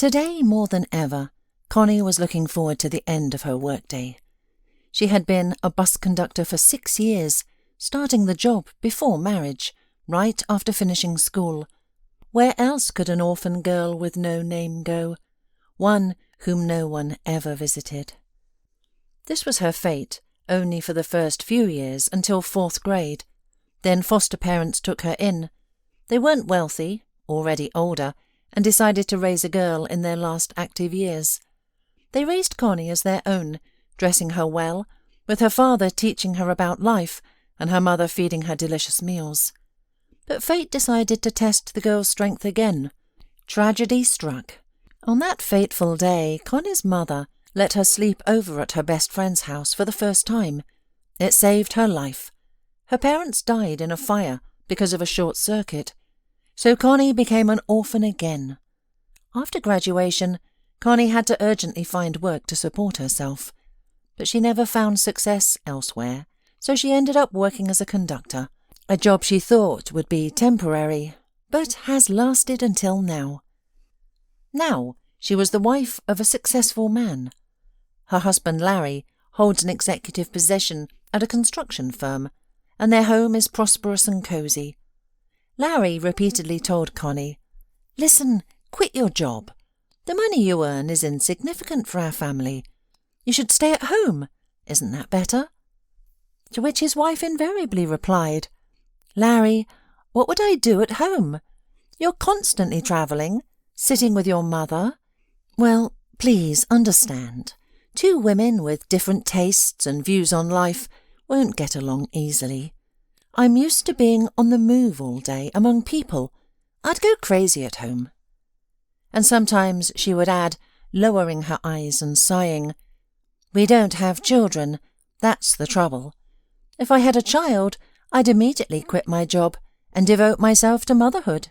Today, more than ever, Connie was looking forward to the end of her workday. She had been a bus conductor for 6 years, starting the job before marriage, right after finishing school. Where else could an orphan girl with no name go? One whom no one ever visited. This was her fate, only for the first few years until 4th grade. Then foster parents took her in. They weren't wealthy, already older, and decided to raise a girl in their last active years. They raised Connie as their own, dressing her well, with her father teaching her about life and her mother feeding her delicious meals. But fate decided to test the girl's strength again. Tragedy struck. On that fateful day, Connie's mother let her sleep over at her best friend's house for the first time. It saved her life. Her parents died in a fire because of a short circuit, so Connie became an orphan again. After graduation, Connie had to urgently find work to support herself, but she never found success elsewhere, so she ended up working as a conductor, a job she thought would be temporary, but has lasted until now. Now she was the wife of a successful man. Her husband Larry holds an executive position at a construction firm, and their home is prosperous and cosy. Larry repeatedly told Connie, "Listen, quit your job. The money you earn is insignificant for our family. You should stay at home. Isn't that better?" To which his wife invariably replied, "Larry, what would I do at home? You're constantly travelling, sitting with your mother. Well, please understand. 2 women with different tastes and views on life won't get along easily. I'm used to being on the move all day among people. I'd go crazy at home." And sometimes she would add, lowering her eyes and sighing, "We don't have children. That's the trouble. If I had a child, I'd immediately quit my job and devote myself to motherhood."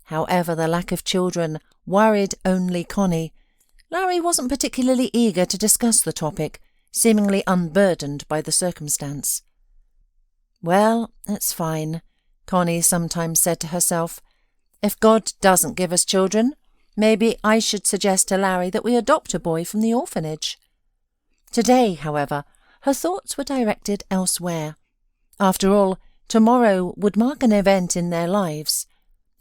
However, the lack of children worried only Connie. Larry wasn't particularly eager to discuss the topic, seemingly unburdened by the circumstance. "Well, it's fine," Connie sometimes said to herself. "If God doesn't give us children, maybe I should suggest to Larry that we adopt a boy from the orphanage." Today, however, her thoughts were directed elsewhere. After all, tomorrow would mark an event in their lives.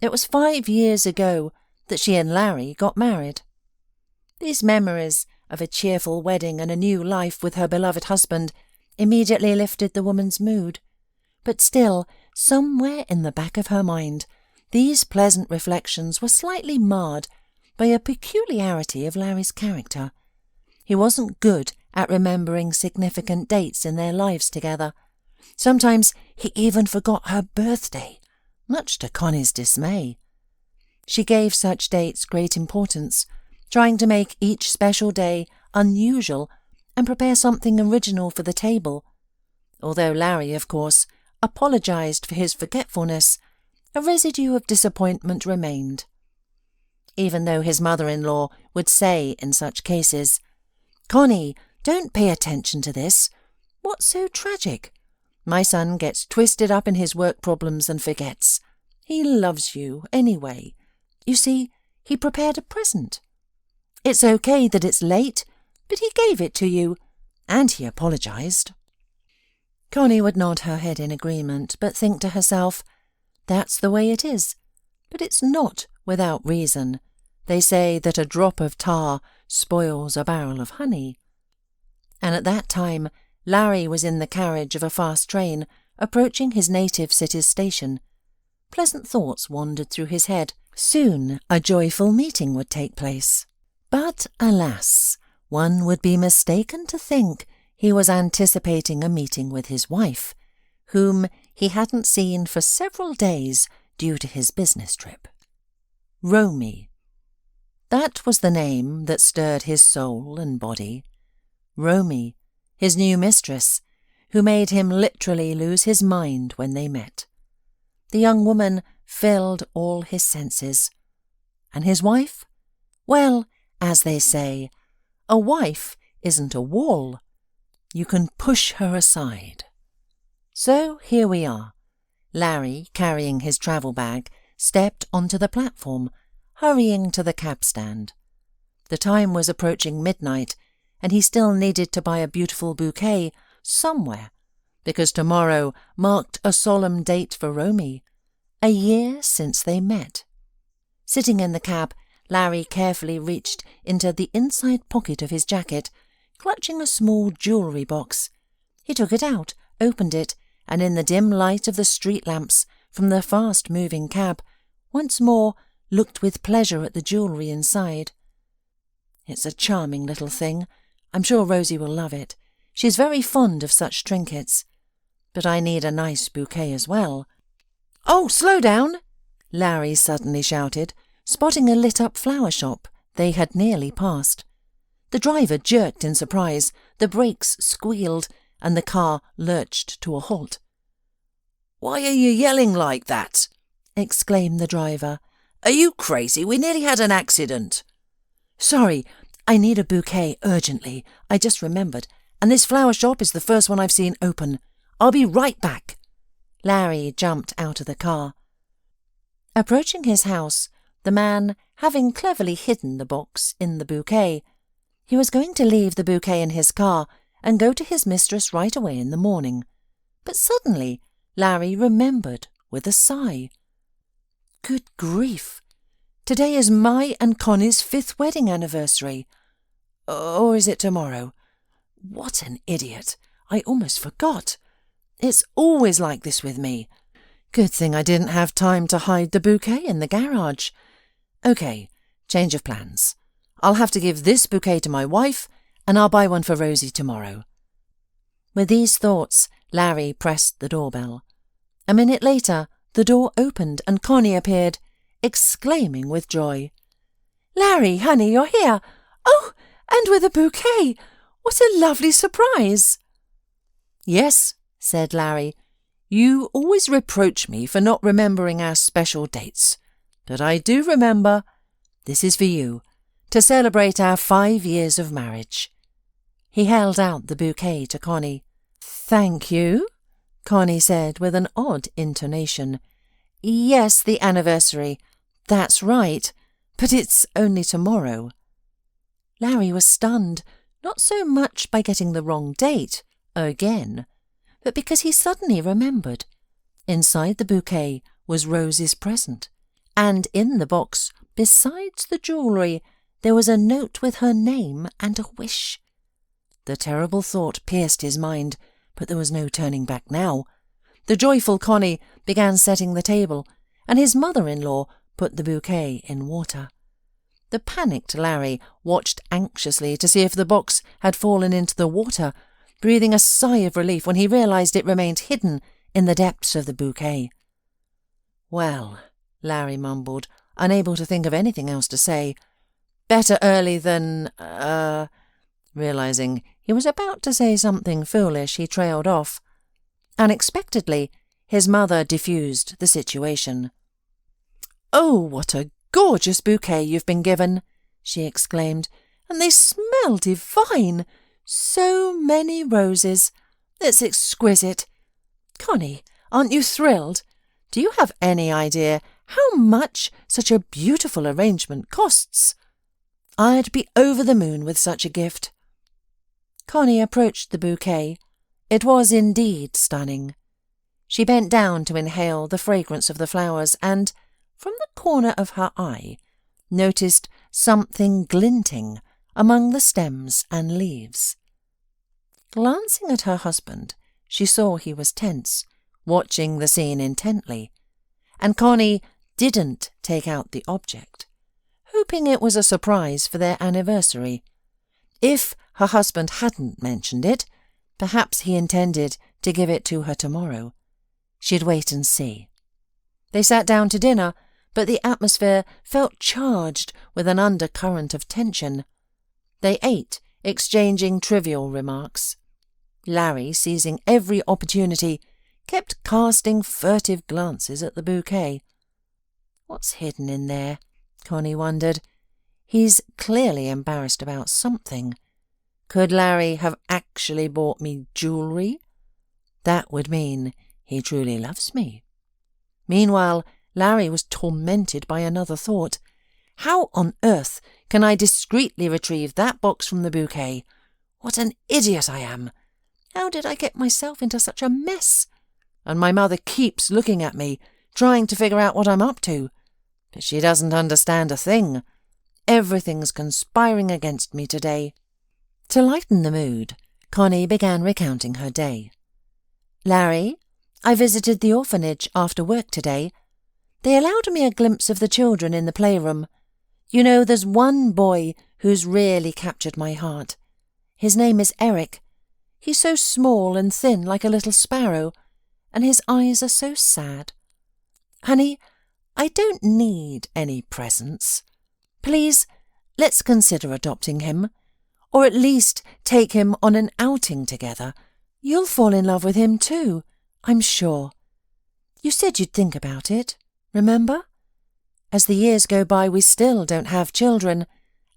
It was 5 years ago that she and Larry got married. These memories of a cheerful wedding and a new life with her beloved husband immediately lifted the woman's mood. But still, somewhere in the back of her mind, these pleasant reflections were slightly marred by a peculiarity of Larry's character. He wasn't good at remembering significant dates in their lives together. Sometimes he even forgot her birthday, much to Connie's dismay. She gave such dates great importance, trying to make each special day unusual and prepare something original for the table. Although Larry, of course, apologized for his forgetfulness, a residue of disappointment remained. Even though his mother-in-law would say in such cases, "Connie, don't pay attention to this. What's so tragic? My son gets twisted up in his work problems and forgets. He loves you anyway. You see, he prepared a present. It's okay that it's late, but he gave it to you, and he apologized." Connie would nod her head in agreement, but think to herself, "That's the way it is. But it's not without reason. They say that a drop of tar spoils a barrel of honey." And at that time, Larry was in the carriage of a fast train, approaching his native city's station. Pleasant thoughts wandered through his head. Soon a joyful meeting would take place. But alas, one would be mistaken to think he was anticipating a meeting with his wife, whom he hadn't seen for several days due to his business trip. Romy. That was the name that stirred his soul and body. Romy, his new mistress, who made him literally lose his mind when they met. The young woman filled all his senses. And his wife? Well, as they say, a wife isn't a wall. You can push her aside. So here we are. Larry, carrying his travel bag, stepped onto the platform, hurrying to the cab stand. The time was approaching midnight, and he still needed to buy a beautiful bouquet somewhere, because tomorrow marked a solemn date for Romy, a year since they met. Sitting in the cab, Larry carefully reached into the inside pocket of his jacket, clutching a small jewellery box. He took it out, opened it, and in the dim light of the street lamps from the fast-moving cab, once more looked with pleasure at the jewellery inside. It's a charming little thing. I'm sure Rosie will love it. She's very fond of such trinkets. But I need a nice bouquet as well. "Oh, slow down!" Larry suddenly shouted, spotting a lit-up flower shop they had nearly passed. The driver jerked in surprise, the brakes squealed, and the car lurched to a halt. "Why are you yelling like that?" exclaimed the driver. "Are you crazy? We nearly had an accident." "Sorry, I need a bouquet urgently. I just remembered, and this flower shop is the first one I've seen open. I'll be right back." Larry jumped out of the car. Approaching his house, the man having cleverly hidden the box in the bouquet, he was going to leave the bouquet in his car and go to his mistress right away in the morning. But suddenly Larry remembered with a sigh. Good grief! Today is my and Connie's 5th wedding anniversary. Or is it tomorrow? What an idiot! I almost forgot. It's always like this with me. Good thing I didn't have time to hide the bouquet in the garage. OK, change of plans. I'll have to give this bouquet to my wife, and I'll buy one for Rosie tomorrow. With these thoughts, Larry pressed the doorbell. A minute later, the door opened and Connie appeared, exclaiming with joy. "Larry, honey, you're here! Oh, and with a bouquet! What a lovely surprise!" "Yes," said Larry, "you always reproach me for not remembering our special dates. But I do remember. This is for you, to celebrate our 5 years of marriage." He held out the bouquet to Connie. "Thank you," Connie said with an odd intonation. "Yes, the anniversary. That's right. But it's only tomorrow." Larry was stunned, not so much by getting the wrong date, again, but because he suddenly remembered. Inside the bouquet was Rose's present, and in the box, besides the jewellery, there was a note with her name and a wish. The terrible thought pierced his mind, but there was no turning back now. The joyful Connie began setting the table, and his mother-in-law put the bouquet in water. The panicked Larry watched anxiously to see if the box had fallen into the water, breathing a sigh of relief when he realised it remained hidden in the depths of the bouquet. "Well," Larry mumbled, unable to think of anything else to say. "Better early than, Realising he was about to say something foolish, he trailed off. Unexpectedly, his mother diffused the situation. "Oh, what a gorgeous bouquet you've been given!" she exclaimed. "And they smell divine! So many roses! It's exquisite! Connie, aren't you thrilled? Do you have any idea how much such a beautiful arrangement costs? I'd be over the moon with such a gift." Connie approached the bouquet. It was indeed stunning. She bent down to inhale the fragrance of the flowers and, from the corner of her eye, noticed something glinting among the stems and leaves. Glancing at her husband, she saw he was tense, watching the scene intently, and Connie didn't take out the object, hoping it was a surprise for their anniversary. If her husband hadn't mentioned it, perhaps he intended to give it to her tomorrow. She'd wait and see. They sat down to dinner, but the atmosphere felt charged with an undercurrent of tension. They ate, exchanging trivial remarks. Larry, seizing every opportunity, kept casting furtive glances at the bouquet. What's hidden in there? Connie wondered. He's clearly embarrassed about something. Could Larry have actually bought me jewellery? That would mean he truly loves me. Meanwhile, Larry was tormented by another thought. How on earth can I discreetly retrieve that box from the bouquet? What an idiot I am! How did I get myself into such a mess? And my mother keeps looking at me, trying to figure out what I'm up to. But she doesn't understand a thing. Everything's conspiring against me today." To lighten the mood, Connie began recounting her day. "Larry, I visited the orphanage after work today. They allowed me a glimpse of the children in the playroom. You know, there's one boy who's really captured my heart. His name is Eric. He's so small and thin like a little sparrow, and his eyes are so sad. Honey, I don't need any presents. Please, let's consider adopting him, or at least take him on an outing together. You'll fall in love with him too, I'm sure. You said you'd think about it, remember? As the years go by, we still don't have children,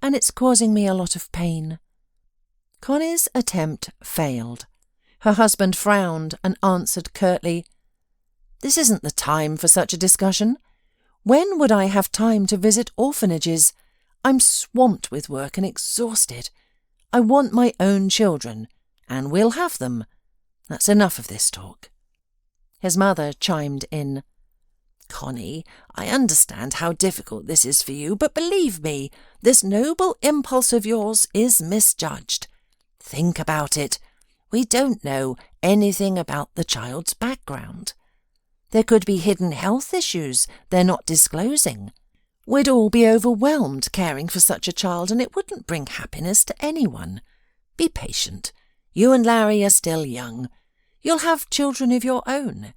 and it's causing me a lot of pain." Connie's attempt failed. Her husband frowned and answered curtly, "This isn't the time for such a discussion. When would I have time to visit orphanages? I'm swamped with work and exhausted. I want my own children, and we'll have them. That's enough of this talk." His mother chimed in. "Connie, I understand how difficult this is for you, but believe me, this noble impulse of yours is misjudged. Think about it. We don't know anything about the child's background. There could be hidden health issues they're not disclosing. We'd all be overwhelmed caring for such a child, and it wouldn't bring happiness to anyone. Be patient. You and Larry are still young. You'll have children of your own.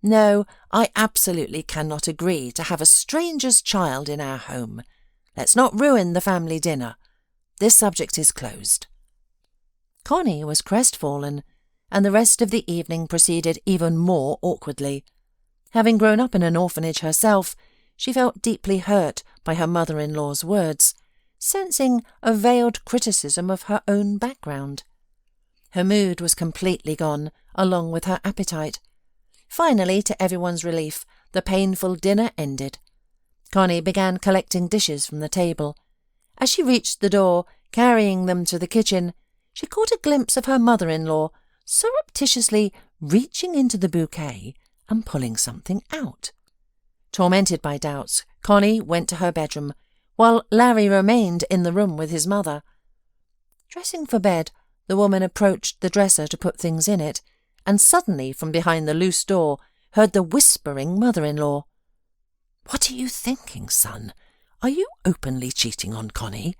No, I absolutely cannot agree to have a stranger's child in our home. Let's not ruin the family dinner. This subject is closed." Connie was crestfallen, and the rest of the evening proceeded even more awkwardly. Having grown up in an orphanage herself, she felt deeply hurt by her mother-in-law's words, sensing a veiled criticism of her own background. Her mood was completely gone, along with her appetite. Finally, to everyone's relief, the painful dinner ended. Connie began collecting dishes from the table. As she reached the door, carrying them to the kitchen, she caught a glimpse of her mother-in-law surreptitiously reaching into the bouquet and pulling something out. Tormented by doubts, Connie went to her bedroom, while Larry remained in the room with his mother. Dressing for bed, the woman approached the dresser to put things in it, and suddenly, from behind the loose door, heard the whispering mother-in-law. "What are you thinking, son? Are you openly cheating on Connie?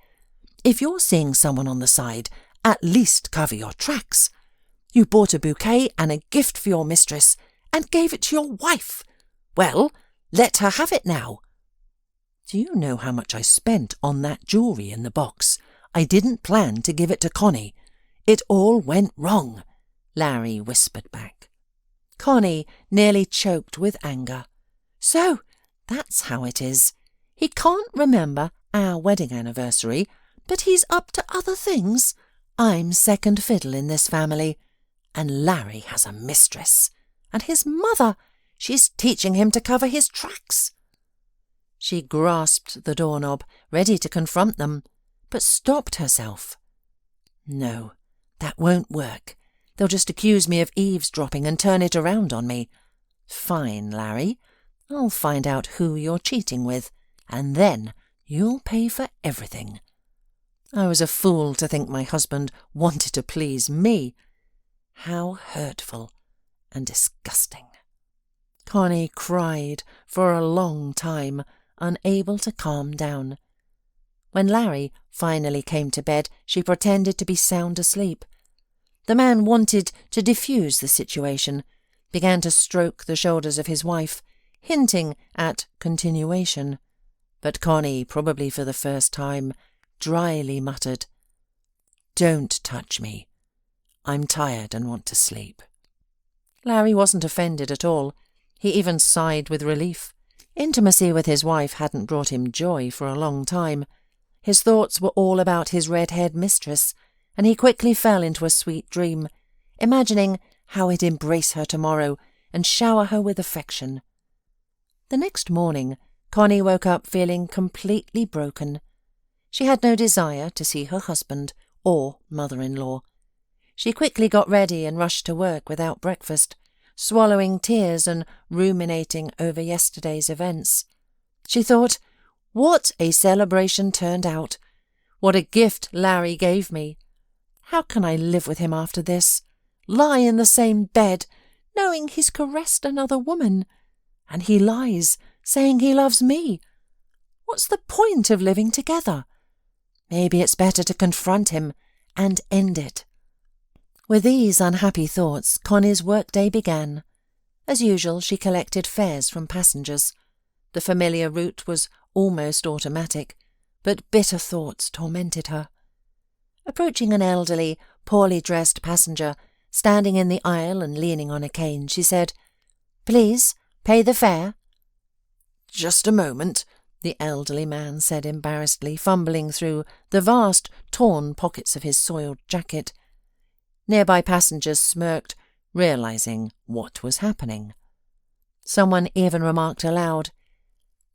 If you're seeing someone on the side, at least cover your tracks. You bought a bouquet and a gift for your mistress, and gave it to your wife. Well, let her have it now." "Do you know how much I spent on that jewellery in the box? I didn't plan to give it to Connie. It all went wrong," Larry whispered back. Connie nearly choked with anger. "So, that's how it is. He can't remember our wedding anniversary, but he's up to other things. I'm second fiddle in this family. And Larry has a mistress. And his mother, she's teaching him to cover his tracks." She grasped the doorknob, ready to confront them, but stopped herself. "No, that won't work. They'll just accuse me of eavesdropping and turn it around on me. Fine, Larry. I'll find out who you're cheating with, and then you'll pay for everything. I was a fool to think my husband wanted to please me. How hurtful and disgusting." Connie cried for a long time, unable to calm down. When Larry finally came to bed, she pretended to be sound asleep. The man wanted to diffuse the situation, began to stroke the shoulders of his wife, hinting at continuation. But Connie, probably for the first time, dryly muttered, "Don't touch me. I'm tired and want to sleep." Larry wasn't offended at all. He even sighed with relief. Intimacy with his wife hadn't brought him joy for a long time. His thoughts were all about his red-haired mistress, and he quickly fell into a sweet dream, imagining how he'd embrace her tomorrow and shower her with affection. The next morning, Connie woke up feeling completely broken. She had no desire to see her husband or mother-in-law. She quickly got ready and rushed to work without breakfast, swallowing tears and ruminating over yesterday's events. She thought, what a celebration turned out! What a gift Larry gave me! How can I live with him after this? Lie in the same bed, knowing he's caressed another woman? And he lies, saying he loves me. What's the point of living together? Maybe it's better to confront him and end it. With these unhappy thoughts, Connie's workday began. As usual, she collected fares from passengers. The familiar route was almost automatic, but bitter thoughts tormented her. Approaching an elderly, poorly dressed passenger, standing in the aisle and leaning on a cane, she said, "Please, pay the fare." "Just a moment," the elderly man said embarrassedly, fumbling through the vast, torn pockets of his soiled jacket. Nearby passengers smirked, realizing what was happening. Someone even remarked aloud,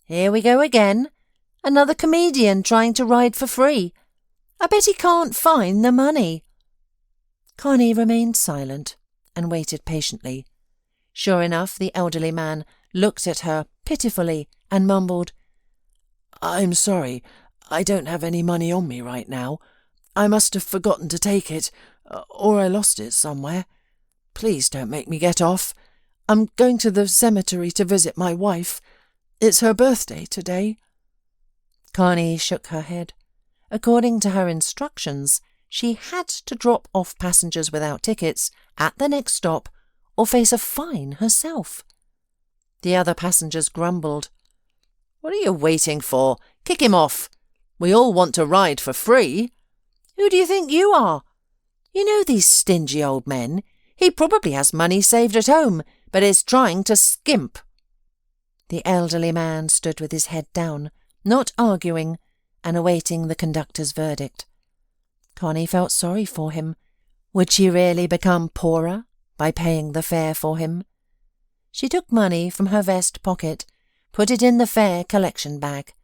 "Here we go again. Another comedian trying to ride for free. I bet he can't find the money." Connie remained silent and waited patiently. Sure enough, the elderly man looked at her pitifully and mumbled, "I'm sorry, I don't have any money on me right now. I must have forgotten to take it, or I lost it somewhere. Please don't make me get off. I'm going to the cemetery to visit my wife. It's her birthday today." Connie shook her head. According to her instructions, she had to drop off passengers without tickets at the next stop or face a fine herself. The other passengers grumbled. "What are you waiting for? Kick him off. We all want to ride for free. Who do you think you are? You know these stingy old men. He probably has money saved at home, but is trying to skimp." The elderly man stood with his head down, not arguing, and awaiting the conductor's verdict. Connie felt sorry for him. Would she really become poorer by paying the fare for him? She took money from her vest pocket, put it in the fare collection bag,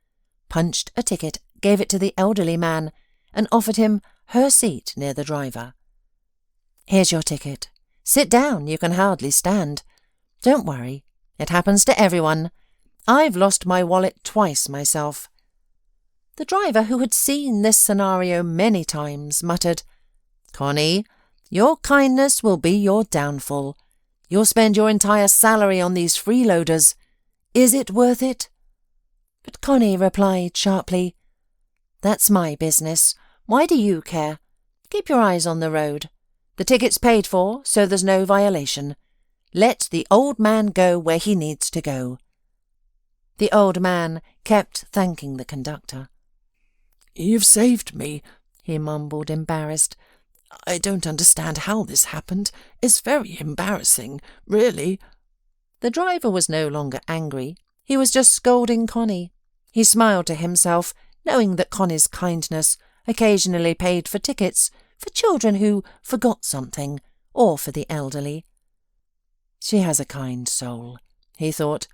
punched a ticket, gave it to the elderly man, and offered him her seat near the driver. "Here's your ticket. Sit down, you can hardly stand. Don't worry, it happens to everyone. I've lost my wallet twice myself." The driver, who had seen this scenario many times, muttered, "Connie, your kindness will be your downfall. You'll spend your entire salary on these freeloaders. Is it worth it?" But Connie replied sharply, "That's my business. Why do you care? Keep your eyes on the road. The ticket's paid for, so there's no violation. Let the old man go where he needs to go." The old man kept thanking the conductor. "You've saved me," he mumbled, embarrassed. "I don't understand how this happened. It's very embarrassing, really." The driver was no longer angry. He was just scolding Connie. He smiled to himself, knowing that Connie's kindness occasionally paid for tickets for children who forgot something, or for the elderly. She has a kind soul, he thought.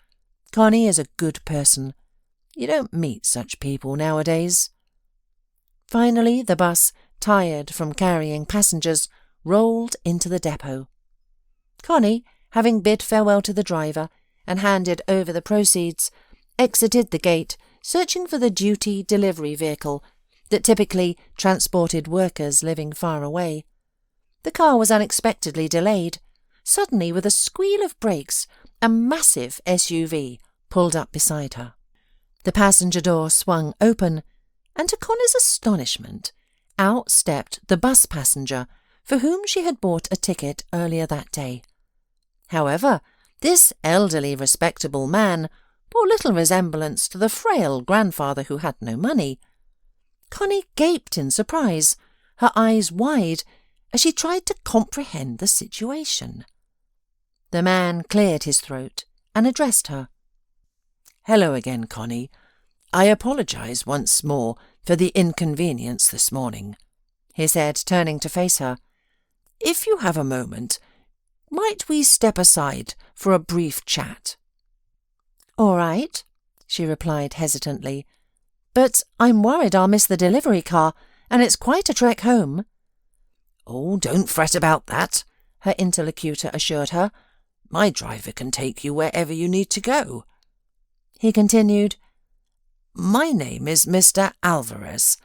Connie is a good person. You don't meet such people nowadays. Finally, the bus, tired from carrying passengers, rolled into the depot. Connie, having bid farewell to the driver and handed over the proceeds, exited the gate, searching for the duty delivery vehicle that typically transported workers living far away. The car was unexpectedly delayed. Suddenly, with a squeal of brakes, a massive SUV pulled up beside her. The passenger door swung open, and to Connie's astonishment, out stepped the bus passenger for whom she had bought a ticket earlier that day. However, this elderly, respectable man bore little resemblance to the frail grandfather who had no money. Connie gaped in surprise, her eyes wide, as she tried to comprehend the situation. The man cleared his throat and addressed her. "Hello again, Connie. I apologize once more for the inconvenience this morning," he said, turning to face her. "If you have a moment, might we step aside for a brief chat?" "All right," she replied hesitantly. "But I'm worried I'll miss the delivery car, and it's quite a trek home." "Oh, don't fret about that," her interlocutor assured her. "My driver can take you wherever you need to go." He continued, "My name is Mr. Alvarez.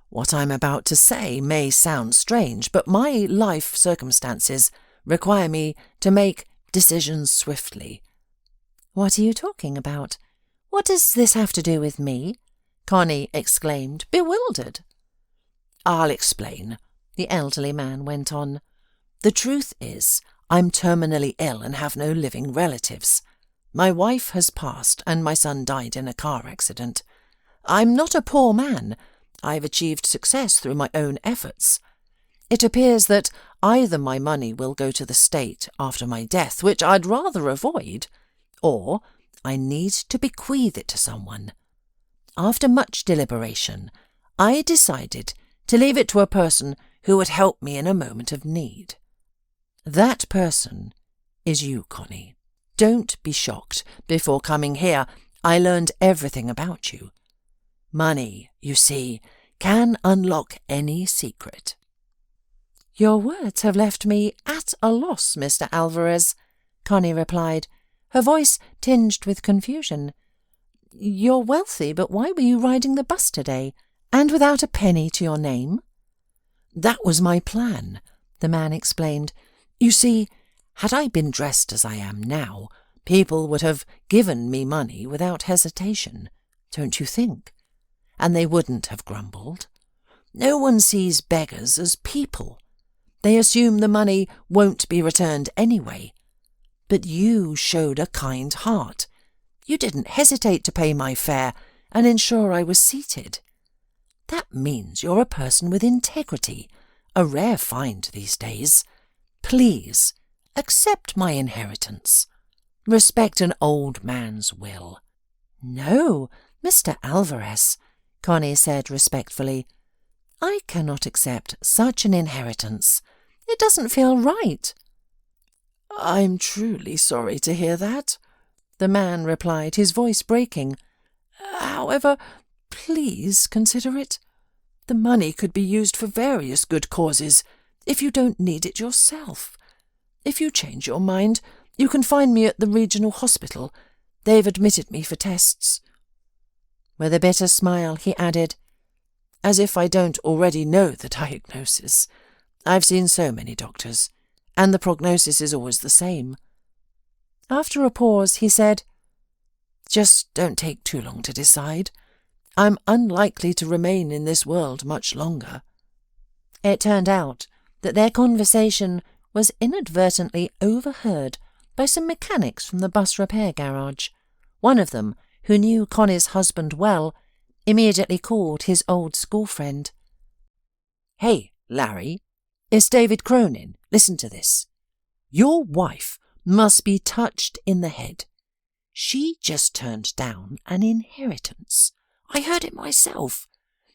What I'm about to say may sound strange, but my life circumstances require me to make decisions swiftly." "What are you talking about? What does this have to do with me?" Connie exclaimed, bewildered. "I'll explain," the elderly man went on. "The truth is, I'm terminally ill and have no living relatives. My wife has passed and my son died in a car accident. I'm not a poor man. I've achieved success through my own efforts. It appears that either my money will go to the state after my death, which I'd rather avoid, or I need to bequeath it to someone. After much deliberation, I decided to leave it to a person who would help me in a moment of need. That person is you, Connie. Don't be shocked. Before coming here, I learned everything about you. Money, you see, can unlock any secret." "Your words have left me at a loss, Mr. Alvarez," Connie replied, her voice tinged with confusion. "You're wealthy, but why were you riding the bus today, and without a penny to your name?" "That was my plan," the man explained. "You see, had I been dressed as I am now, people would have given me money without hesitation, don't you think? And they wouldn't have grumbled. No one sees beggars as people. They assume the money won't be returned anyway. But you showed a kind heart. You didn't hesitate to pay my fare and ensure I was seated. That means you're a person with integrity, a rare find these days. Please, accept my inheritance. Respect an old man's will." "No, Mr. Alvarez," Connie said respectfully. "I cannot accept such an inheritance. It doesn't feel right." "I'm truly sorry to hear that," the man replied, his voice breaking. "However, please consider it. The money could be used for various good causes if you don't need it yourself. If you change your mind, you can find me at the regional hospital. They've admitted me for tests." With a bitter smile, he added, "As if I don't already know the diagnosis. I've seen so many doctors, and the prognosis is always the same." After a pause, he said, "Just don't take too long to decide. I'm unlikely to remain in this world much longer." It turned out that their conversation was inadvertently overheard by some mechanics from the bus repair garage. One of them, who knew Connie's husband well, immediately called his old school friend. "Hey, Larry, it's David Cronin. Listen to this. Your wife must be touched in the head. She just turned down an inheritance. I heard it myself.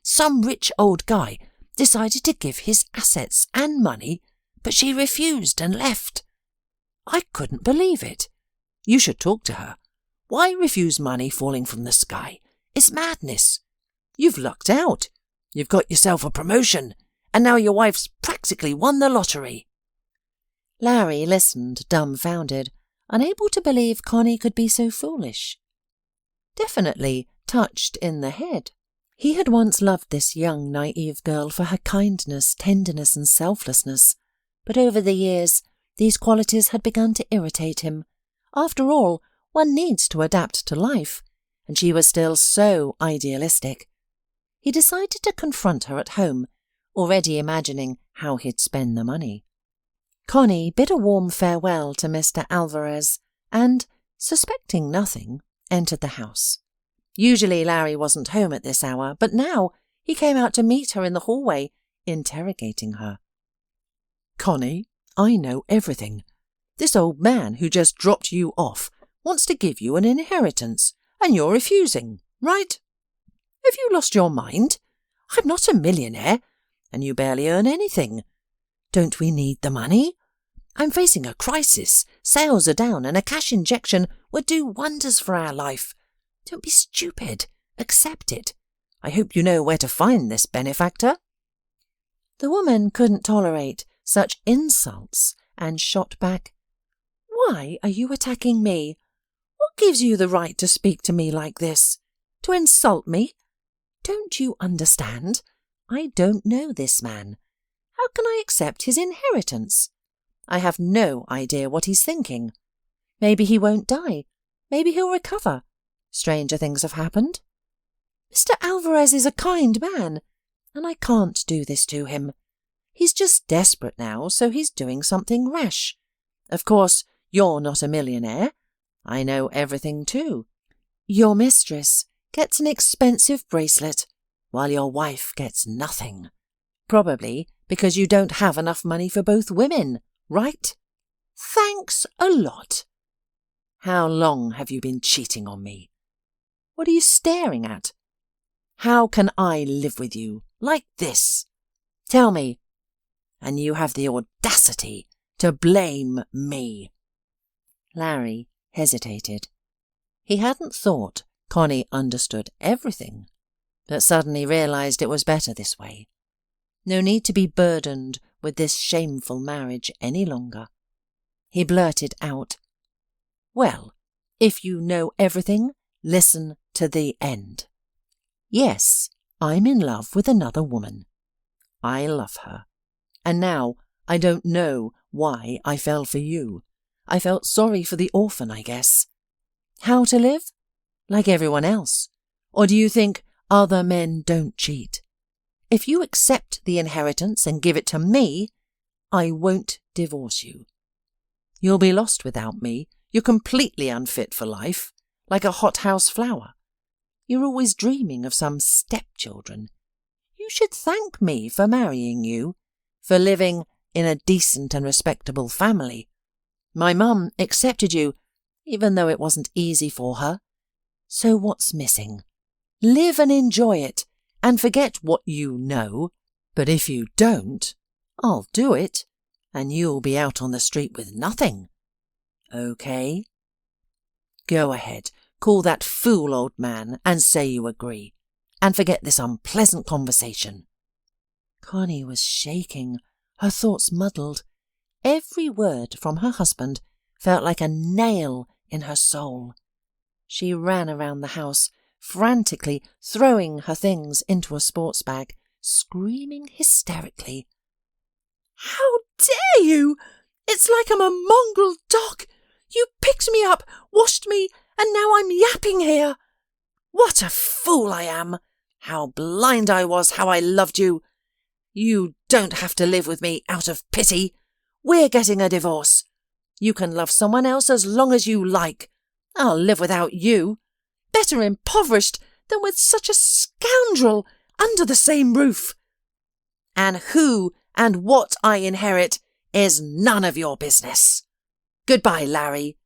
Some rich old guy decided to give his assets and money, but she refused and left. I couldn't believe it. You should talk to her. Why refuse money falling from the sky? It's madness. You've lucked out. You've got yourself a promotion, and now your wife's practically won the lottery." Larry listened, dumbfounded, unable to believe Connie could be so foolish. Definitely touched in the head. He had once loved this young, naive girl for her kindness, tenderness, and selflessness, but over the years these qualities had begun to irritate him. After all, one needs to adapt to life, and she was still so idealistic. He decided to confront her at home, already imagining how he'd spend the money. Connie bid a warm farewell to Mr. Alvarez and, suspecting nothing, entered the house. Usually Larry wasn't home at this hour, but now he came out to meet her in the hallway, interrogating her. "Connie, I know everything. This old man who just dropped you off wants to give you an inheritance, and you're refusing, right? Have you lost your mind? I'm not a millionaire, and you barely earn anything. Don't we need the money? I'm facing a crisis. Sales are down, and a cash injection would do wonders for our life. Don't be stupid. Accept it. I hope you know where to find this benefactor." The woman couldn't tolerate such insults and shot back, "Why are you attacking me? What gives you the right to speak to me like this? To insult me? Don't you understand? I don't know this man. How can I accept his inheritance? I have no idea what he's thinking. Maybe he won't die. Maybe he'll recover. Stranger things have happened. Mr. Alvarez is a kind man, and I can't do this to him. He's just desperate now, so he's doing something rash. Of course, you're not a millionaire. I know everything too. Your mistress gets an expensive bracelet, while your wife gets nothing. Probably because you don't have enough money for both women, right? Thanks a lot. How long have you been cheating on me? What are you staring at? How can I live with you like this? Tell me. And you have the audacity to blame me." Larry hesitated. He hadn't thought Connie understood everything, but suddenly realized it was better this way. No need to be burdened with this shameful marriage any longer. He blurted out, "Well, if you know everything, listen to the end. Yes, I'm in love with another woman. I love her. And now I don't know why I fell for you. I felt sorry for the orphan, I guess. How to live? Like everyone else. Or do you think other men don't cheat? If you accept the inheritance and give it to me, I won't divorce you. You'll be lost without me. You're completely unfit for life, like a hothouse flower. You're always dreaming of some stepchildren. You should thank me for marrying you, for living in a decent and respectable family. My mum accepted you, even though it wasn't easy for her. So what's missing? Live and enjoy it, and forget what you know. But if you don't, I'll do it, and you'll be out on the street with nothing. Okay? Go ahead, call that fool old man and say you agree, and forget this unpleasant conversation." Connie was shaking, her thoughts muddled. Every word from her husband felt like a nail in her soul. She ran around the house, frantically throwing her things into a sports bag, screaming hysterically. "How dare you! It's like I'm a mongrel dog! You picked me up, washed me, and now I'm yapping here! What a fool I am! How blind I was, how I loved you! You don't have to live with me out of pity. We're getting a divorce. You can love someone else as long as you like. I'll live without you. Better impoverished than with such a scoundrel under the same roof. And who and what I inherit is none of your business. Goodbye, Larry.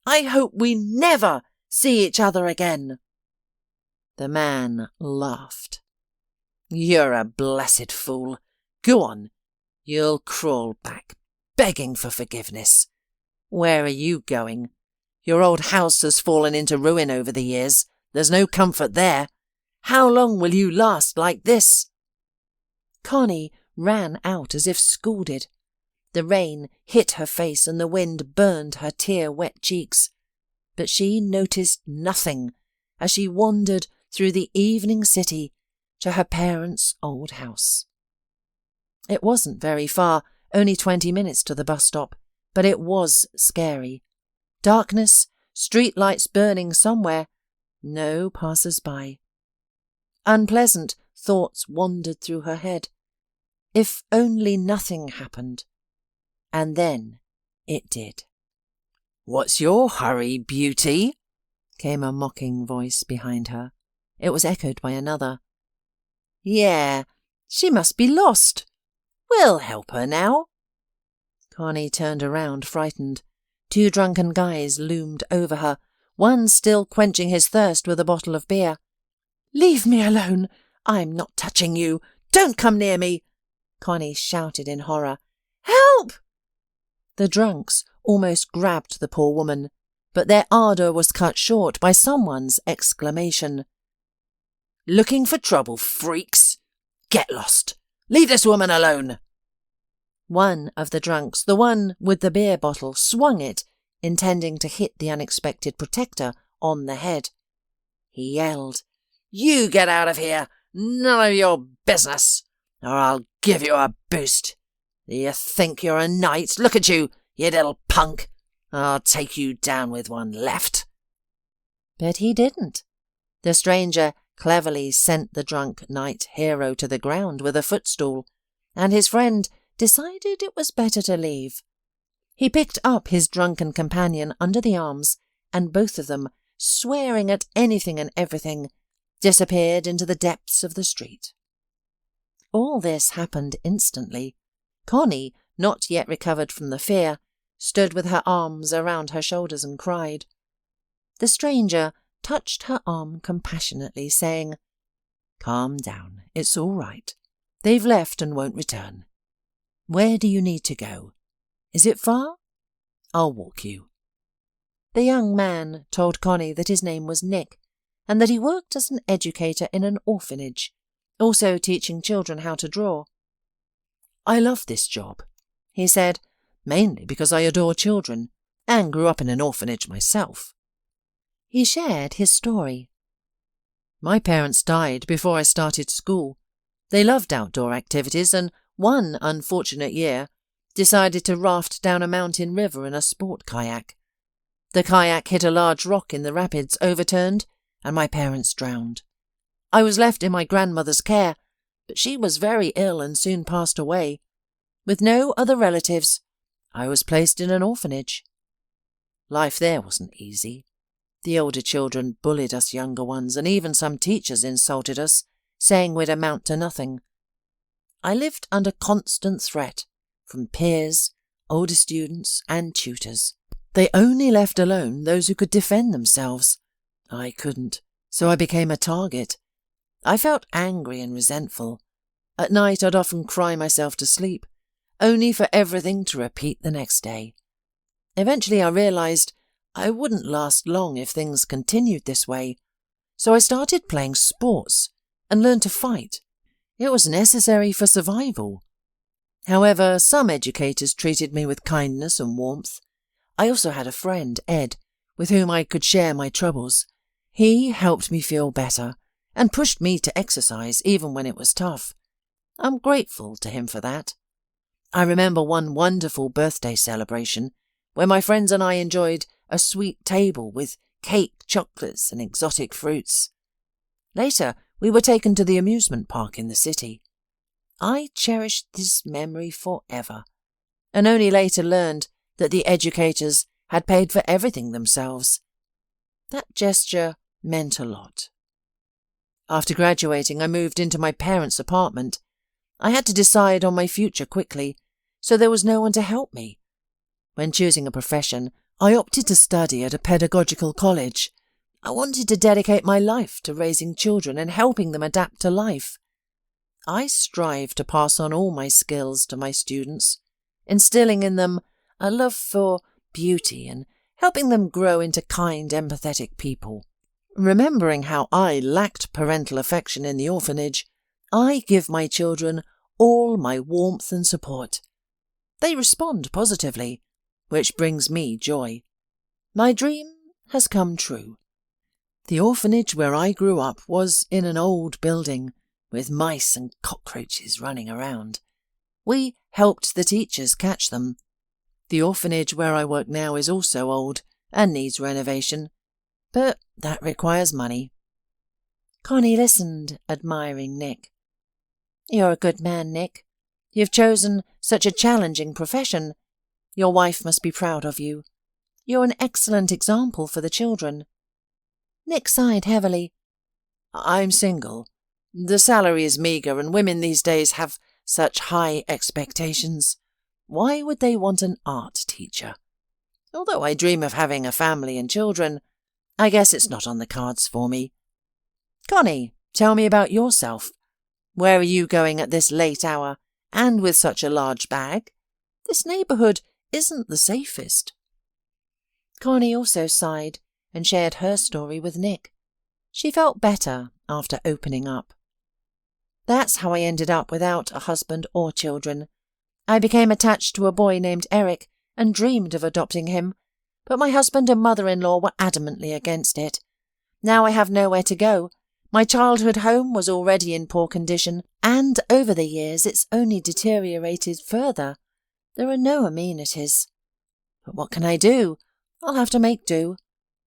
I hope we never see each other again." The man laughed. "You're a blessed fool. Go on. You'll crawl back, begging for forgiveness. Where are you going? Your old house has fallen into ruin over the years. There's no comfort there. How long will you last like this?" Connie ran out as if scalded. The rain hit her face and the wind burned her tear-wet cheeks. But she noticed nothing as she wandered through the evening city to her parents' old house. It wasn't very far, only 20 minutes to the bus stop, but it was scary. Darkness, street lights burning somewhere, no passers-by. Unpleasant thoughts wandered through her head. If only nothing happened. And then it did. "What's your hurry, beauty?" came a mocking voice behind her. It was echoed by another. "Yeah, she must be lost. We'll help her now." Connie turned around, frightened. 2 drunken guys loomed over her, one still quenching his thirst with a bottle of beer. "Leave me alone. I'm not touching you. Don't come near me," Connie shouted in horror. "Help!" The drunks almost grabbed the poor woman. but their ardour was cut short by someone's exclamation. "Looking for trouble, freaks? Get lost! Leave this woman alone!" One of the drunks, the one with the beer bottle, swung it, intending to hit the unexpected protector on the head. He yelled, "You get out of here! None of your business, or I'll give you a boost. Do you think you're a knight? Look at you, you little punk! I'll take you down with one left." But he didn't. The stranger cleverly sent the drunk knight hero to the ground with a footstool, and his friend decided it was better to leave. He picked up his drunken companion under the arms, and both of them, swearing at anything and everything, disappeared into the depths of the street. All this happened instantly. Connie, not yet recovered from the fear, stood with her arms around her shoulders and cried. The stranger touched her arm compassionately, saying, "Calm down, it's all right. They've left and won't return. Where do you need to go? Is it far? I'll walk you." The young man told Connie that his name was Nick, and that he worked as an educator in an orphanage, also teaching children how to draw. "I love this job," he said, "mainly because I adore children, and grew up in an orphanage myself." He shared his story. "My parents died before I started school. They loved outdoor activities, and one unfortunate year decided to raft down a mountain river in a sport kayak. The kayak hit a large rock in the rapids, overturned, and my parents drowned. I was left in my grandmother's care, but she was very ill and soon passed away. With no other relatives, I was placed in an orphanage. Life there wasn't easy. The older children bullied us younger ones, and even some teachers insulted us, saying we'd amount to nothing. I lived under constant threat from peers, older students, and tutors. They only left alone those who could defend themselves. I couldn't, so I became a target. I felt angry and resentful. At night I'd often cry myself to sleep, only for everything to repeat the next day. Eventually I realized I wouldn't last long if things continued this way, so I started playing sports and learned to fight. It was necessary for survival. However, some educators treated me with kindness and warmth. I also had a friend, Ed, with whom I could share my troubles. He helped me feel better and pushed me to exercise even when it was tough. I'm grateful to him for that. I remember one wonderful birthday celebration where my friends and I enjoyed a sweet table with cake, chocolates, and exotic fruits. Later, we were taken to the amusement park in the city. I cherished this memory forever, and only later learned that the educators had paid for everything themselves. That gesture meant a lot. After graduating, I moved into my parents' apartment. I had to decide on my future quickly, so there was no one to help me. When choosing a profession, I opted to study at a pedagogical college. I wanted to dedicate my life to raising children and helping them adapt to life. I strive to pass on all my skills to my students, instilling in them a love for beauty and helping them grow into kind, empathetic people. Remembering how I lacked parental affection in the orphanage, I give my children all my warmth and support. They respond positively, which brings me joy. My dream has come true. The orphanage where I grew up was in an old building, with mice and cockroaches running around. We helped the teachers catch them. The orphanage where I work now is also old and needs renovation, but that requires money. Connie listened, admiring Nick. "You're a good man, Nick. You've chosen such a challenging profession. Your wife must be proud of you. You're an excellent example for the children." Nick sighed heavily. "I'm single. The salary is meagre, and women these days have such high expectations. Why would they want an art teacher? Although I dream of having a family and children, I guess it's not on the cards for me. Connie, tell me about yourself. Where are you going at this late hour, and with such a large bag? This neighbourhood isn't the safest." Connie also sighed and shared her story with Nick. She felt better after opening up. That's how I ended up without a husband or children. I became attached to a boy named Eric and dreamed of adopting him, but my husband and mother-in-law were adamantly against it. Now I have nowhere to go. My childhood home was already in poor condition, and over the years it's only deteriorated further. There are no amenities. But what can I do? I'll have to make do.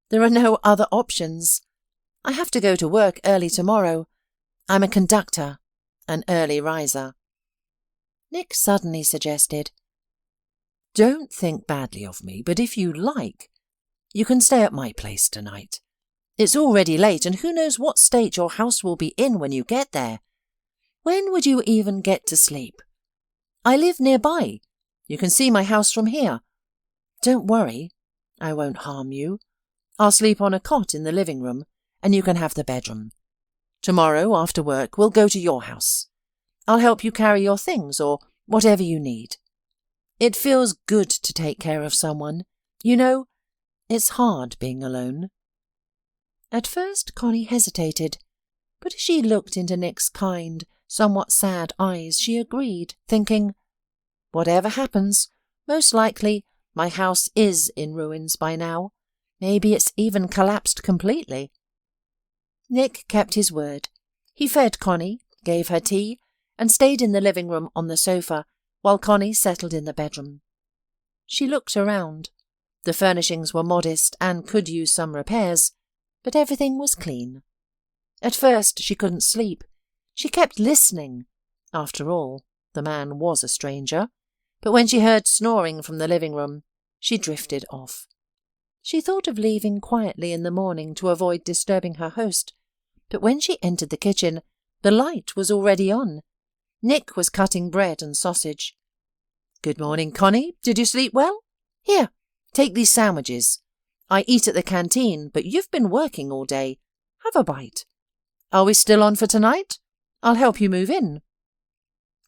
There are no other options. I have to go to work early tomorrow. I'm a conductor, an early riser. Nick suddenly suggested, "Don't think badly of me, but if you like, you can stay at my place tonight. It's already late, and who knows what state your house will be in when you get there. When would you even get to sleep? I live nearby. You can see my house from here. Don't worry, I won't harm you. I'll sleep on a cot in the living room, and you can have the bedroom. Tomorrow, after work, we'll go to your house. I'll help you carry your things or whatever you need. It feels good to take care of someone. You know, it's hard being alone." At first Connie hesitated, but as she looked into Nick's kind, somewhat sad eyes, she agreed, thinking, "Whatever happens, most likely my house is in ruins by now. Maybe it's even collapsed completely." Nick kept his word. He fed Connie, gave her tea, and stayed in the living room on the sofa while Connie settled in the bedroom. She looked around. The furnishings were modest and could use some repairs, but everything was clean. At first she couldn't sleep. She kept listening. After all, the man was a stranger. But when she heard snoring from the living room, she drifted off. She thought of leaving quietly in the morning to avoid disturbing her host, but when she entered the kitchen, the light was already on. Nick was cutting bread and sausage. "Good morning, Connie. Did you sleep well? Here, take these sandwiches. I eat at the canteen, but you've been working all day. Have a bite. Are we still on for tonight? I'll help you move in."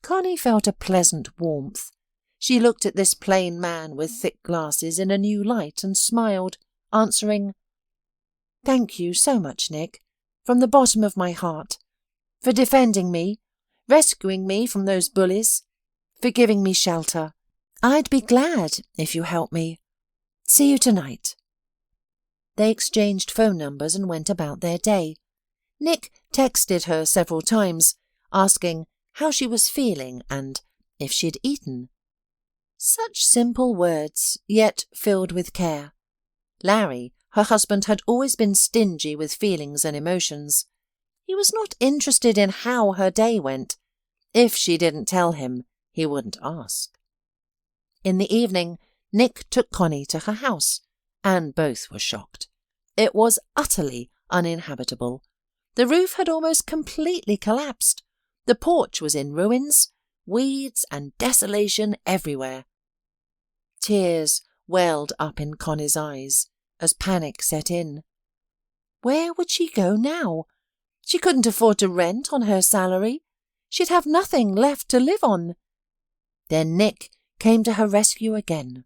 Connie felt a pleasant warmth. She looked at this plain man with thick glasses in a new light and smiled, answering, "Thank you so much, Nick, from the bottom of my heart, for defending me, rescuing me from those bullies, for giving me shelter. I'd be glad if you help me. See you tonight." They exchanged phone numbers and went about their day. Nick texted her several times, asking how she was feeling and if she'd eaten. Such simple words, yet filled with care. Larry, her husband, had always been stingy with feelings and emotions. He was not interested in how her day went. If she didn't tell him, he wouldn't ask. In the evening, Nick took Connie to her house, and both were shocked. It was utterly uninhabitable. The roof had almost completely collapsed. The porch was in ruins, weeds and desolation everywhere. Tears welled up in Connie's eyes as panic set in. Where would she go now? She couldn't afford to rent on her salary. She'd have nothing left to live on. Then Nick came to her rescue again.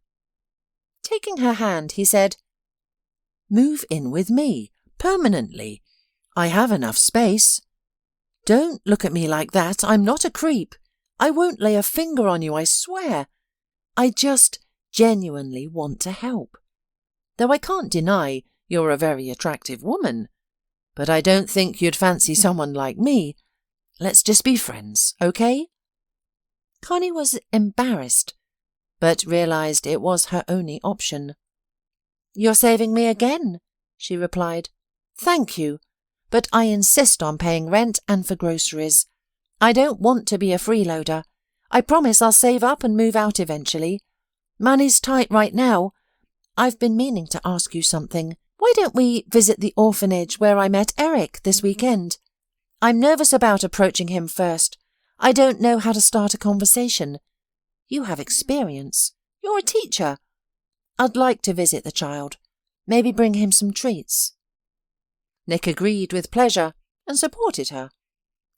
Taking her hand, he said, "Move in with me, permanently. I have enough space. Don't look at me like that. I'm not a creep. I won't lay a finger on you, I swear. I just genuinely want to help. Though I can't deny you're a very attractive woman. But I don't think you'd fancy someone like me. Let's just be friends, okay?" Connie was embarrassed, but realized it was her only option. "You're saving me again," she replied. "Thank you, but I insist on paying rent and for groceries. I don't want to be a freeloader. I promise I'll save up and move out eventually. Money's tight right now. I've been meaning to ask you something. Why don't we visit the orphanage where I met Eric this weekend? I'm nervous about approaching him first. I don't know how to start a conversation. You have experience. You're a teacher. I'd like to visit the child. Maybe bring him some treats." Nick agreed with pleasure and supported her.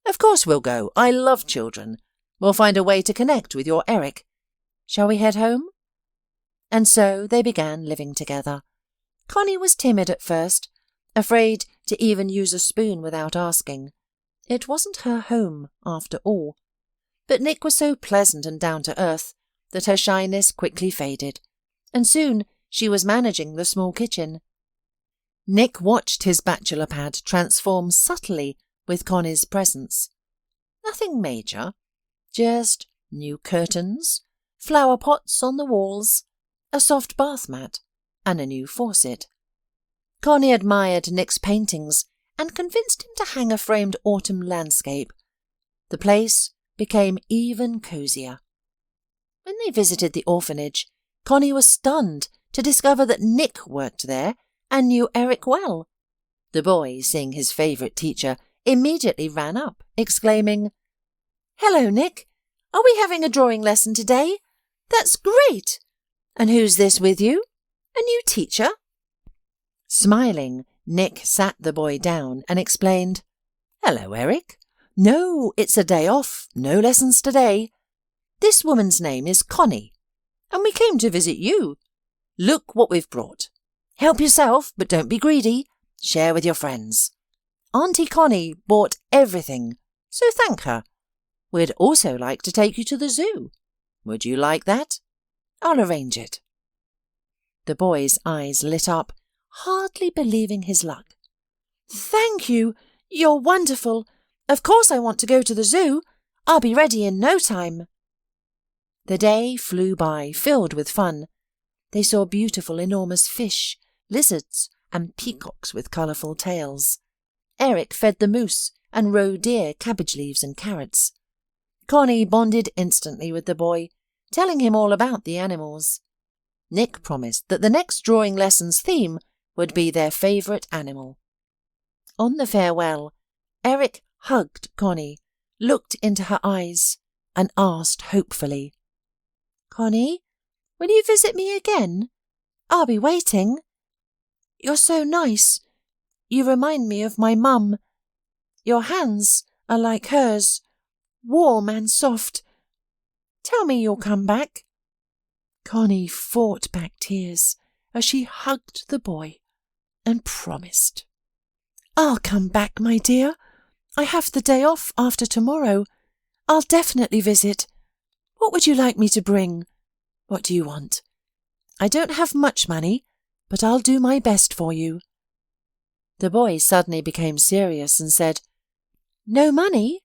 "Of course we'll go. I love children. We'll find a way to connect with your Eric. Shall we head home?" And so they began living together. Connie was timid at first, afraid to even use a spoon without asking. It wasn't her home, after all. But Nick was so pleasant and down-to-earth that her shyness quickly faded, and soon she was managing the small kitchen. Nick watched his bachelor pad transform subtly with Connie's presence. Nothing major, just new curtains, flower pots on the walls, a soft bath mat, and a new faucet. Connie admired Nick's paintings and convinced him to hang a framed autumn landscape. The place became even cosier. When they visited the orphanage, Connie was stunned to discover that Nick worked there and knew Eric well. The boy, seeing his favourite teacher, immediately ran up, exclaiming, "Hello, Nick. Are we having a drawing lesson today? That's great! And who's this with you? A new teacher?" Smiling, Nick sat the boy down and explained, "Hello, Eric. No, it's a day off. No lessons today. This woman's name is Connie, and we came to visit you. Look what we've brought. Help yourself, but don't be greedy. Share with your friends. Auntie Connie bought everything, so thank her. We'd also like to take you to the zoo. Would you like that? I'll arrange it." The boy's eyes lit up, hardly believing his luck. "Thank you. You're wonderful. Of course I want to go to the zoo. I'll be ready in no time." The day flew by, filled with fun. They saw beautiful, enormous fish, lizards, and peacocks with colourful tails. Eric fed the moose and roe deer cabbage leaves and carrots. Connie bonded instantly with the boy, telling him all about the animals. Nick promised that the next drawing lesson's theme would be their favourite animal. On the farewell, Eric hugged Connie, looked into her eyes, and asked hopefully, "Connie, will you visit me again? I'll be waiting. You're so nice. You remind me of my mum. Your hands are like hers, warm and soft. Tell me you'll come back." Connie fought back tears as she hugged the boy and promised. "I'll come back, my dear. I have the day off after tomorrow. I'll definitely visit. What would you like me to bring? What do you want? I don't have much money, but I'll do my best for you." The boy suddenly became serious and said, "No money?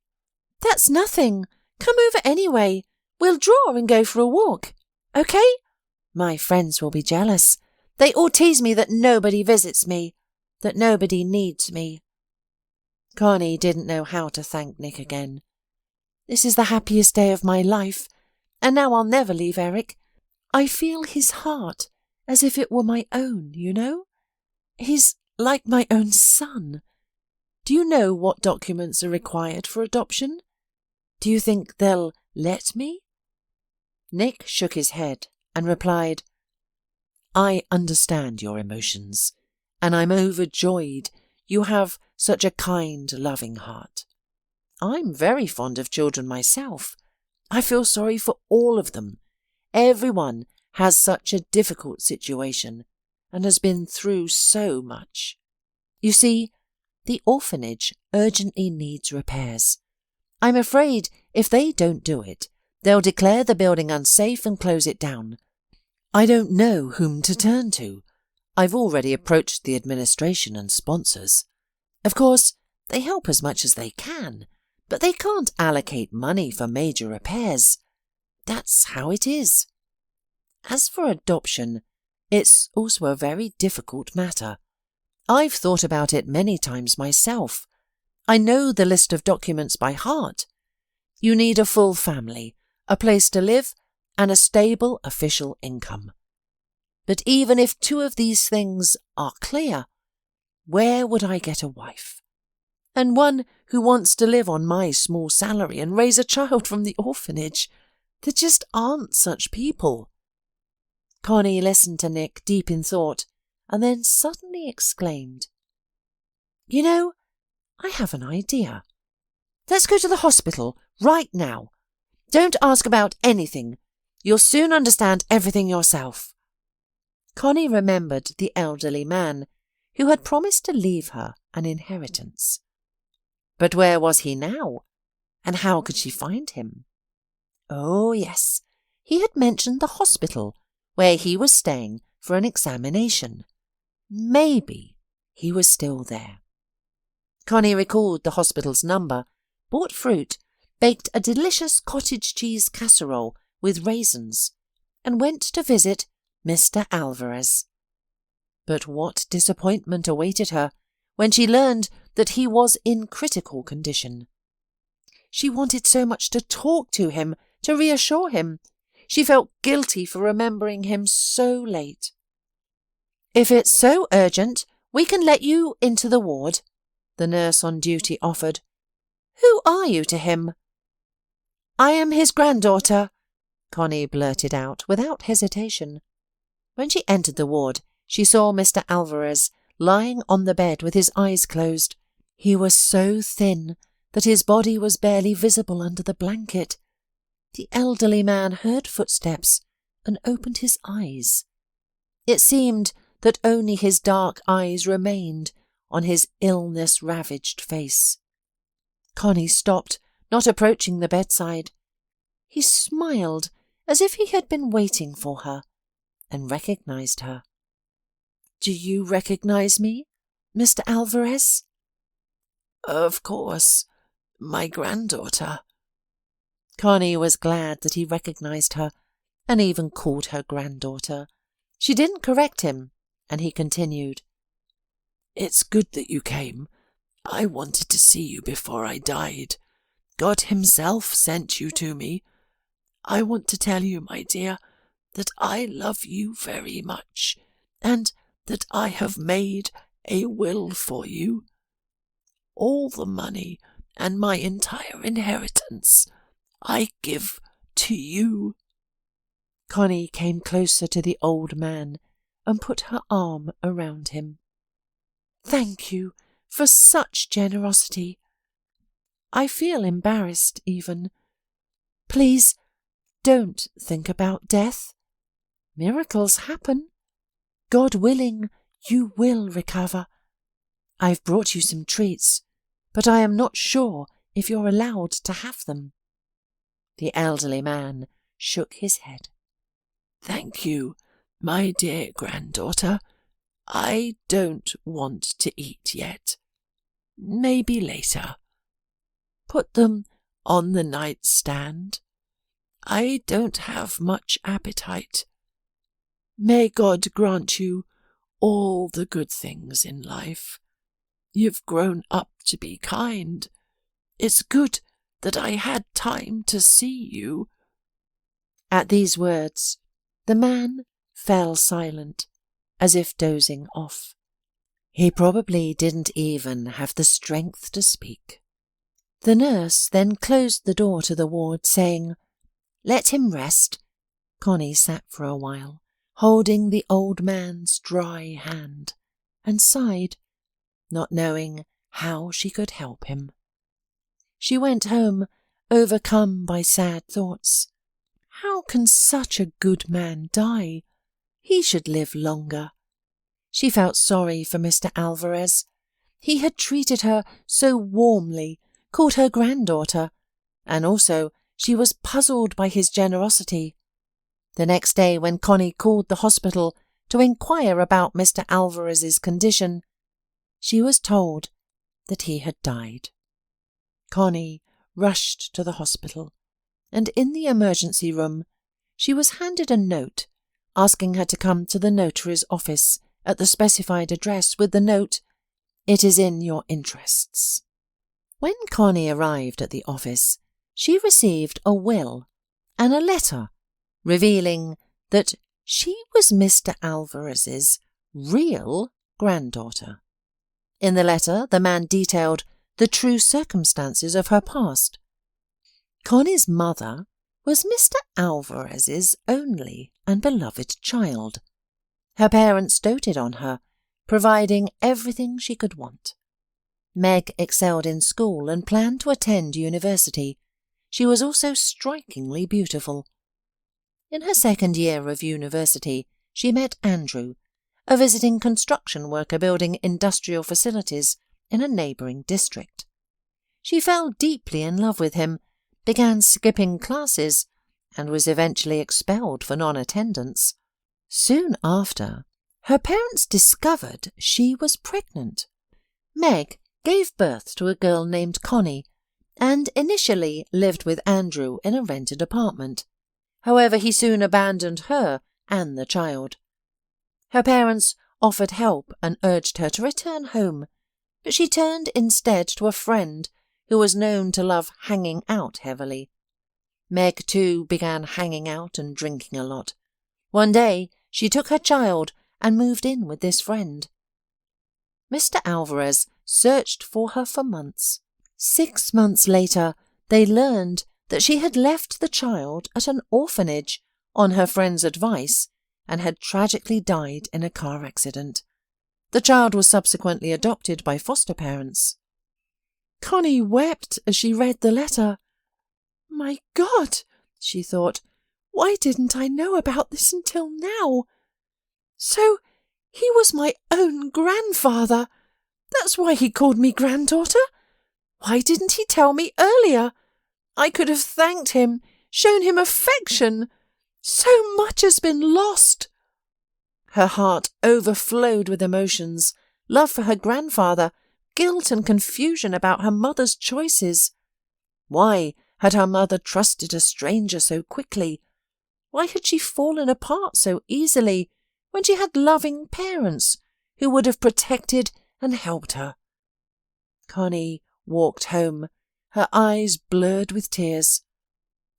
That's nothing. Come over anyway. We'll draw and go for a walk. Okay? My friends will be jealous. They all tease me that nobody visits me, that nobody needs me." Connie didn't know how to thank Nick again. "This is the happiest day of my life, and now I'll never leave Eric. I feel his heart as if it were my own, you know? He's like my own son. Do you know what documents are required for adoption? Do you think they'll let me?" Nick shook his head and replied, "I understand your emotions, and I'm overjoyed you have such a kind, loving heart. I'm very fond of children myself. I feel sorry for all of them. Everyone has such a difficult situation and has been through so much. You see, the orphanage urgently needs repairs. I'm afraid if they don't do it, they'll declare the building unsafe and close it down. I don't know whom to turn to. I've already approached the administration and sponsors. Of course, they help as much as they can, but they can't allocate money for major repairs. That's how it is. As for adoption, it's also a very difficult matter. I've thought about it many times myself. I know the list of documents by heart. You need a full family, a place to live, and a stable official income. But even if two of these things are clear, where would I get a wife? And one who wants to live on my small salary and raise a child from the orphanage? There just aren't such people." Connie listened to Nick deep in thought and then suddenly exclaimed, "You know, I have an idea. Let's go to the hospital right now. Don't ask about anything. You'll soon understand everything yourself." Connie remembered the elderly man who had promised to leave her an inheritance. But where was he now? And how could she find him? Oh, yes, he had mentioned the hospital where he was staying for an examination. Maybe he was still there. Connie recalled the hospital's number, bought fruit, baked a delicious cottage cheese casserole with raisins, and went to visit Mr. Alvarez. But what disappointment awaited her when she learned that he was in critical condition. She wanted so much to talk to him, to reassure him. She felt guilty for remembering him so late. "If it's so urgent, we can let you into the ward," the nurse on duty offered. "Who are you to him?" "I am his granddaughter," Connie blurted out without hesitation. When she entered the ward, she saw Mr. Alvarez lying on the bed with his eyes closed. He was so thin that his body was barely visible under the blanket. The elderly man heard footsteps and opened his eyes. It seemed that only his dark eyes remained on his illness-ravaged face. Connie stopped, not approaching the bedside. He smiled as if he had been waiting for her, and recognized her. "Do you recognize me, Mr. Alvarez?" "Of course, my granddaughter." Connie was glad that he recognized her, and even called her granddaughter. She didn't correct him, and he continued. "It's good that you came. I wanted to see you before I died. God himself sent you to me. I want to tell you, my dear, that I love you very much, and that I have made a will for you. All the money and my entire inheritance I give to you." Connie came closer to the old man and put her arm around him. "Thank you for such generosity. I feel embarrassed even. Please don't think about death. Miracles happen. God willing, you will recover. I've brought you some treats, but I am not sure if you're allowed to have them." The elderly man shook his head. "Thank you, my dear granddaughter. I don't want to eat yet. Maybe later. Put them on the nightstand. I don't have much appetite. May God grant you all the good things in life. You've grown up to be kind. It's good that I had time to see you." At these words, the man fell silent, as if dozing off. He probably didn't even have the strength to speak. The nurse then closed the door to the ward, saying, "Let him rest." Connie sat for a while, holding the old man's dry hand, and sighed, not knowing how she could help him. She went home, overcome by sad thoughts. How can such a good man die? He should live longer. She felt sorry for Mr. Alvarez. He had treated her so warmly, called her granddaughter, and also she was puzzled by his generosity. The next day, when Connie called the hospital to inquire about Mr. Alvarez's condition, she was told that he had died. Connie rushed to the hospital, and in the emergency room she was handed a note asking her to come to the notary's office at the specified address with the note, "It is in your interests." When Connie arrived at the office, she received a will and a letter revealing that she was Mr. Alvarez's real granddaughter. In the letter, the man detailed the true circumstances of her past. Connie's mother was Mr. Alvarez's only and beloved child. Her parents doted on her, providing everything she could want. Meg excelled in school and planned to attend university. She was also strikingly beautiful. In her second year of university, she met Andrew, a visiting construction worker building industrial facilities in a neighbouring district. She fell deeply in love with him, began skipping classes, and was eventually expelled for non-attendance. Soon after, her parents discovered she was pregnant. Meg gave birth to a girl named Connie, and initially lived with Andrew in a rented apartment. However, he soon abandoned her and the child. Her parents offered help and urged her to return home, but she turned instead to a friend who was known to love hanging out heavily. Meg, too, began hanging out and drinking a lot. One day, she took her child and moved in with this friend. Mr. Alvarez searched for her for months. 6 months later, they learned that she had left the child at an orphanage on her friend's advice and had tragically died in a car accident. The child was subsequently adopted by foster parents. Connie wept as she read the letter. "My God," she thought, "why didn't I know about this until now? So he was my own grandfather. That's why he called me granddaughter. Why didn't he tell me earlier? I could have thanked him, shown him affection. So much has been lost." Her heart overflowed with emotions, love for her grandfather, guilt and confusion about her mother's choices. Why had her mother trusted a stranger so quickly? Why had she fallen apart so easily when she had loving parents who would have protected and helped her? Connie walked home, her eyes blurred with tears.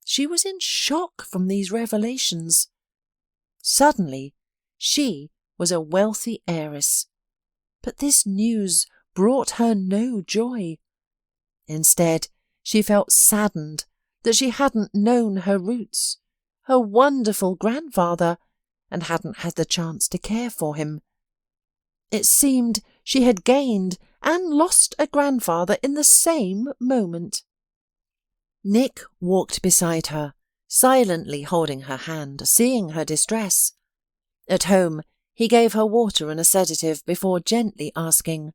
She was in shock from these revelations. Suddenly, she was a wealthy heiress, but this news brought her no joy. Instead, she felt saddened that she hadn't known her roots, her wonderful grandfather, and hadn't had the chance to care for him. It seemed she had gained and lost a grandfather in the same moment. Nick walked beside her, silently holding her hand, seeing her distress. At home, he gave her water and a sedative before gently asking,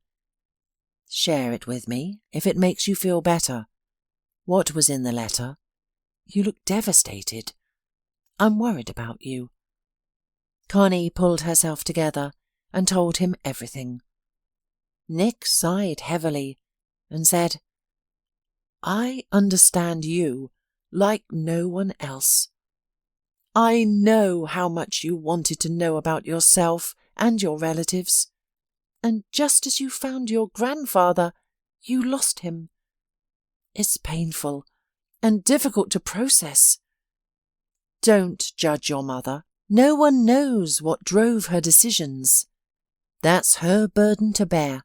"Share it with me, if it makes you feel better. What was in the letter? You look devastated. I'm worried about you." Connie pulled herself together and told him everything. Nick sighed heavily and said, "I understand you like no one else. I know how much you wanted to know about yourself and your relatives, and just as you found your grandfather, you lost him. It's painful and difficult to process. Don't judge your mother. No one knows what drove her decisions. That's her burden to bear,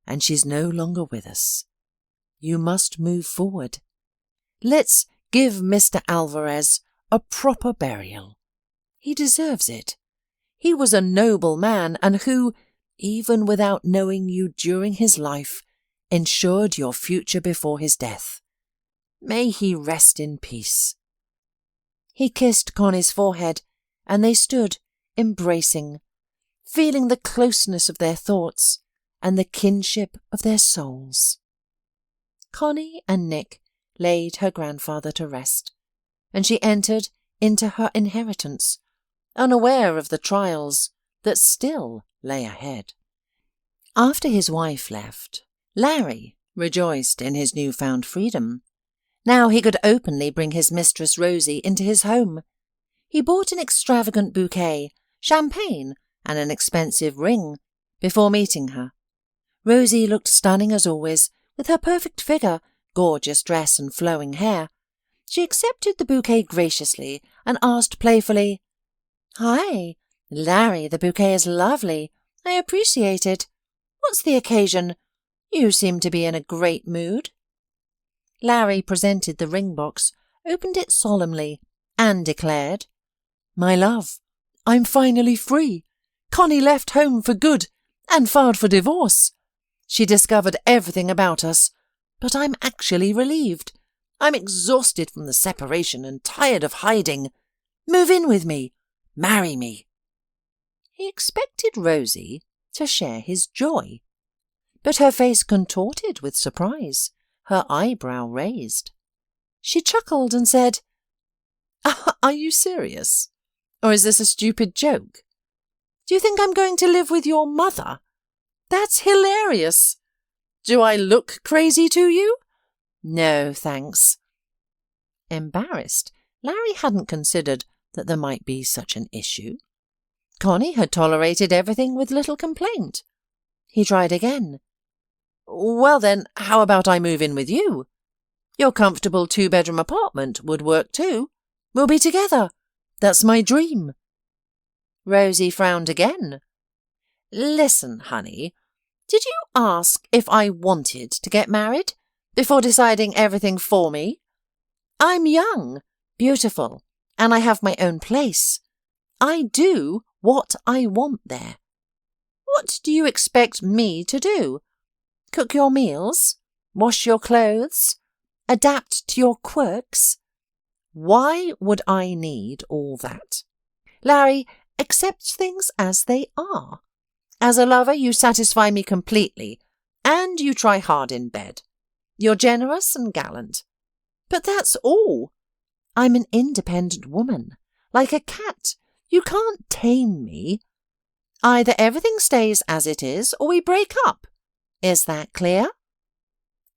and she's no longer with us. You must move forward. Let's give Mr. Alvarez a proper burial. He deserves it. He was a noble man and who, even without knowing you during his life, ensured your future before his death. May he rest in peace." He kissed Connie's forehead, and they stood, embracing, feeling the closeness of their thoughts and the kinship of their souls. Connie and Nick laid her grandfather to rest, and she entered into her inheritance, unaware of the trials that still lay ahead. After his wife left, Larry rejoiced in his newfound freedom. Now he could openly bring his mistress Rosie into his home. He bought an extravagant bouquet, champagne, and an expensive ring before meeting her. Rosie looked stunning as always, with her perfect figure, gorgeous dress and flowing hair. She accepted the bouquet graciously and asked playfully, "Hi, Larry, the bouquet is lovely. I appreciate it. What's the occasion? You seem to be in a great mood." Larry presented the ring box, opened it solemnly, and declared, "My love, I'm finally free. Connie left home for good and filed for divorce. She discovered everything about us, but I'm actually relieved. I'm exhausted from the separation and tired of hiding. Move in with me. Marry me." He expected Rosie to share his joy, but her face contorted with surprise, her eyebrow raised. She chuckled and said, "Are you serious? Or is this a stupid joke? Do you think I'm going to live with your mother? That's hilarious. Do I look crazy to you?" "No, thanks." Embarrassed, Larry hadn't considered that there might be such an issue. Connie had tolerated everything with little complaint. He tried again. "Well then, how about I move in with you? Your comfortable 2-bedroom apartment would work too. We'll be together. That's my dream." Rosie frowned again. "Listen, honey, did you ask if I wanted to get married before deciding everything for me? I'm young, beautiful, and I have my own place. I do what I want there. What do you expect me to do? Cook your meals? Wash your clothes? Adapt to your quirks? Why would I need all that? Larry, accept things as they are. As a lover, you satisfy me completely, and you try hard in bed. You're generous and gallant. But that's all. I'm an independent woman, like a cat. You can't tame me. Either everything stays as it is, or we break up. Is that clear?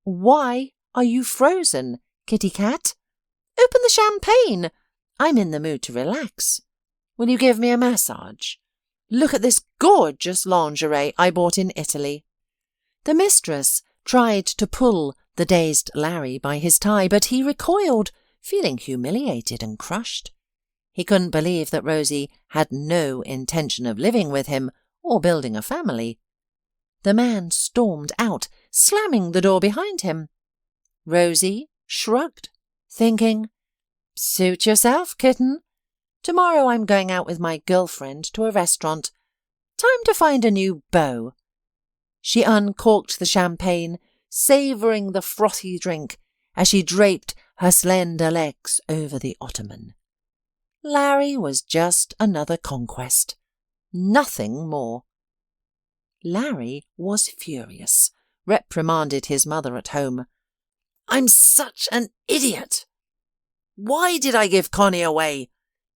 Why are you frozen, kitty cat? Open the champagne. I'm in the mood to relax. Will you give me a massage? Look at this gorgeous lingerie I bought in Italy." The mistress tried to pull the dazed Larry by his tie, but he recoiled, feeling humiliated and crushed. He couldn't believe that Rosie had no intention of living with him or building a family. The man stormed out, slamming the door behind him. Rosie shrugged, thinking, "Suit yourself, kitten. Tomorrow I'm going out with my girlfriend to a restaurant. Time to find a new beau." She uncorked the champagne, savouring the frothy drink as she draped her slender legs over the ottoman. Larry was just another conquest, nothing more. Larry was furious, reprimanded his mother at home. "I'm such an idiot. Why did I give Connie away?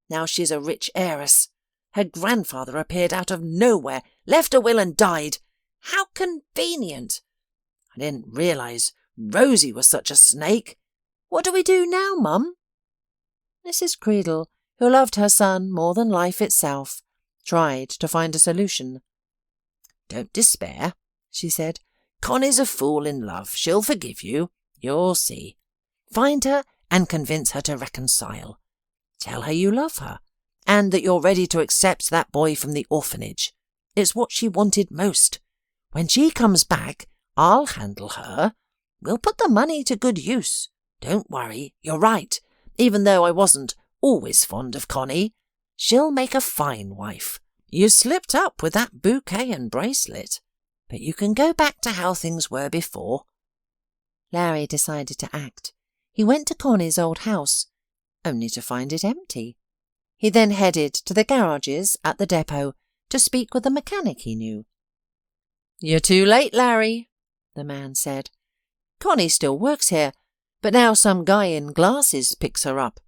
Now she's a rich heiress. Her grandfather appeared out of nowhere, left a will and died. How convenient. I didn't realise Rosie was such a snake. What do we do now, Mum?" Mrs. Creedle, who loved her son more than life itself, tried to find a solution. "Don't despair," she said. "Connie's a fool in love. She'll forgive you. You'll see. Find her and convince her to reconcile. Tell her you love her, and that you're ready to accept that boy from the orphanage. It's what she wanted most. When she comes back, I'll handle her. We'll put the money to good use. Don't worry, you're right. Even though I wasn't always fond of Connie, she'll make a fine wife. You slipped up with that bouquet and bracelet, but you can go back to how things were before." Larry decided to act. He went to Connie's old house, only to find it empty. He then headed to the garages at the depot to speak with a mechanic he knew. "You're too late, Larry," the man said. "Connie still works here, but now some guy in glasses picks her up.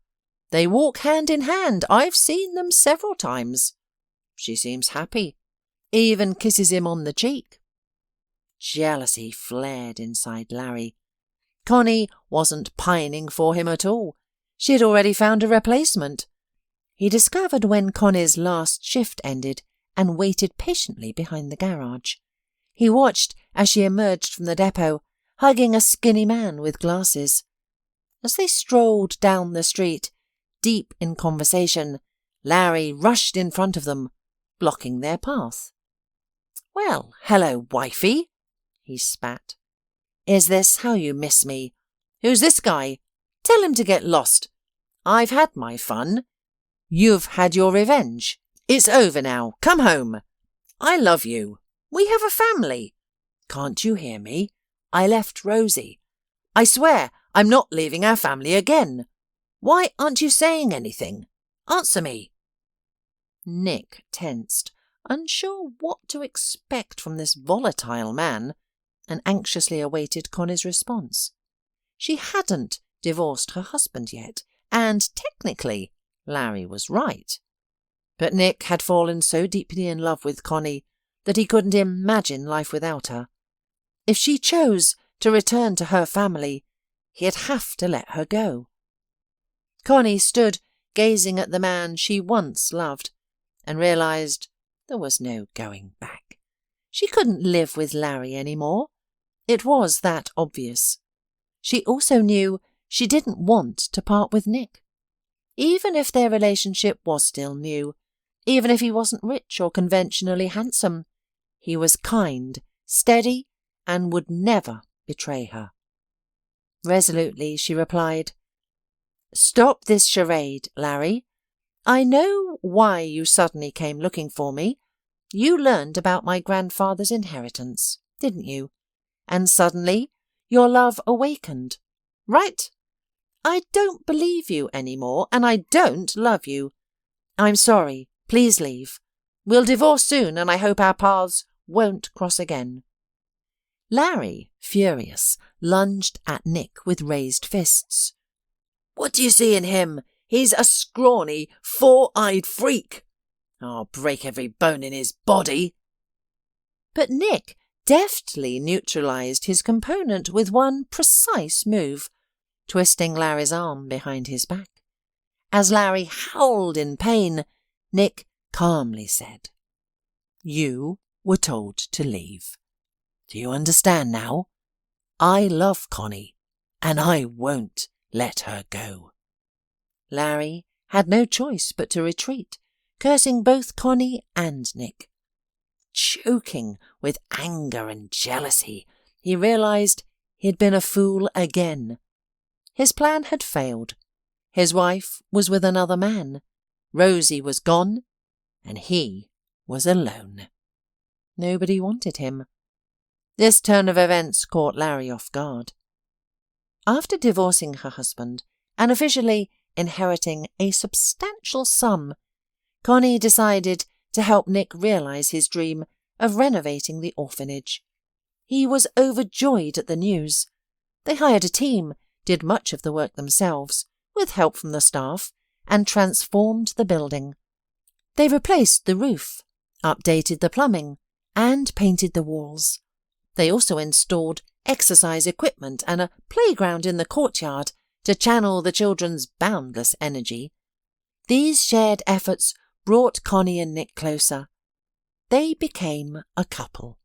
They walk hand in hand. I've seen them several times. She seems happy, even kisses him on the cheek." Jealousy flared inside Larry. Connie wasn't pining for him at all. She had already found a replacement. He discovered when Connie's last shift ended and waited patiently behind the garage. He watched as she emerged from the depot, hugging a skinny man with glasses. As they strolled down the street, deep in conversation, Larry rushed in front of them, blocking their path. "Well, hello, wifey," he spat. "Is this how you miss me? Who's this guy? Tell him to get lost. I've had my fun. You've had your revenge. It's over now. Come home. I love you. We have a family. Can't you hear me? I left Rosie. I swear I'm not leaving our family again. Why aren't you saying anything? Answer me." Nick tensed. unsure what to expect from this volatile man, and anxiously awaited Connie's response. She hadn't divorced her husband yet, and technically Larry was right. But Nick had fallen so deeply in love with Connie that he couldn't imagine life without her. If she chose to return to her family, he'd have to let her go. Connie stood gazing at the man she once loved and realised there was no going back. She couldn't live with Larry anymore. It was that obvious. She also knew she didn't want to part with Nick. Even if their relationship was still new, even if he wasn't rich or conventionally handsome, he was kind, steady, and would never betray her. Resolutely she replied, "Stop this charade, Larry. I know why you suddenly came looking for me. You learned about my grandfather's inheritance, didn't you? And suddenly your love awakened, right? I don't believe you anymore, and I don't love you. I'm sorry. Please leave. We'll divorce soon, and I hope our paths won't cross again." Larry, furious, lunged at Nick with raised fists. "What do you see in him? He's a scrawny, four-eyed freak. I'll break every bone in his body." But Nick deftly neutralised his component with one precise move, twisting Larry's arm behind his back. As Larry howled in pain, Nick calmly said, "You were told to leave. Do you understand now? I love Connie, and I won't let her go." Larry had no choice but to retreat, cursing both Connie and Nick. Choking with anger and jealousy, he realised he'd been a fool again. His plan had failed. His wife was with another man. Rosie was gone, and he was alone. Nobody wanted him. This turn of events caught Larry off guard. After divorcing her husband and officially inheriting a substantial sum, Connie decided to help Nick realise his dream of renovating the orphanage. He was overjoyed at the news. They hired a team, did much of the work themselves, with help from the staff, and transformed the building. They replaced the roof, updated the plumbing, and painted the walls. They also installed exercise equipment and a playground in the courtyard to channel the children's boundless energy. These shared efforts brought Connie and Nick closer. They became a couple.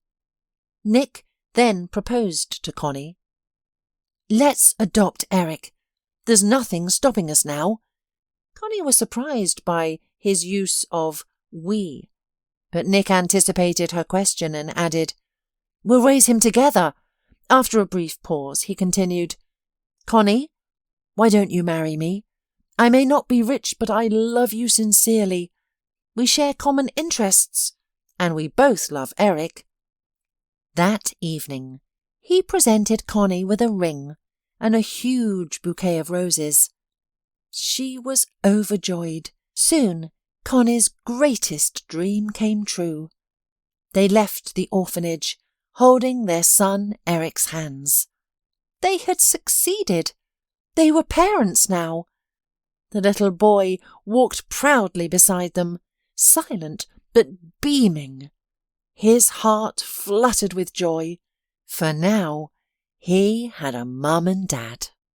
Nick then proposed to Connie. "Let's adopt Eric. There's nothing stopping us now." Connie was surprised by his use of "we," but Nick anticipated her question and added, "We'll raise him together." After a brief pause, he continued, "Connie, why don't you marry me? I may not be rich, but I love you sincerely. We share common interests, and we both love Eric." That evening, he presented Connie with a ring and a huge bouquet of roses. She was overjoyed. Soon, Connie's greatest dream came true. They left the orphanage, holding their son Eric's hands. They had succeeded. They were parents now. The little boy walked proudly beside them, silent but beaming. His heart fluttered with joy, for now he had a mum and dad.